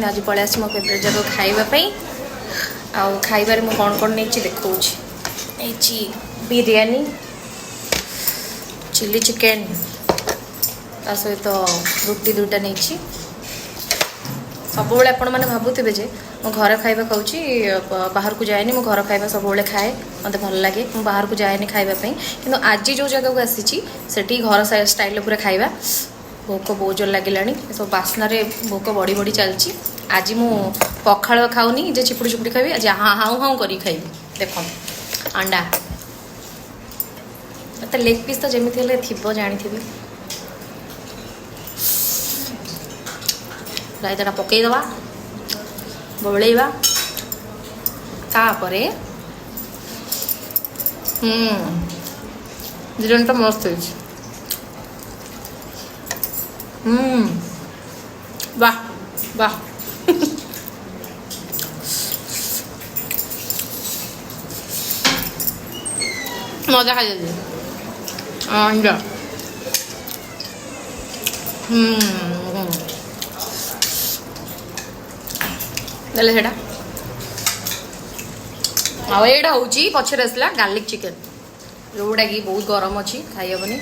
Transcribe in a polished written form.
आज पलि आस मो फेवरेट जगह खावाई खाइबार मु कौन कौन नहीं देखा बिरयानी चिली चिकेन ता सहित रुटी दुटा नहीं सब आपण मैंने भावुवे जे मो घर खाଇବା खाऊँ बाहर को जाए मो घर खाଇବା सब खाए मत भल लगे मु बाहर को जाए खावाई कि आज जो जगह को आसी घर स्टाइल पूरा खाଇବା भोक बहुत जोर लगे सब बास्ना भोक बढ़ी बढ़ी चलती आज मु पखाड़ खाऊनी जे चिपुड़ी चिपुड़ी खाई आज हाँ हाँ हाँ कर खाई देख अंडा मत लेग पीस तो जमी थी जानी रायता पकईदे बड़ेवा तापर बिरयानी तो मस्त वाह वाह मजा खाई अंडा देले सेटा आईटा हूँ पचर आसला गार्लिक चिकेन जोटा कि बहुत गरम अच्छी खाई हेनी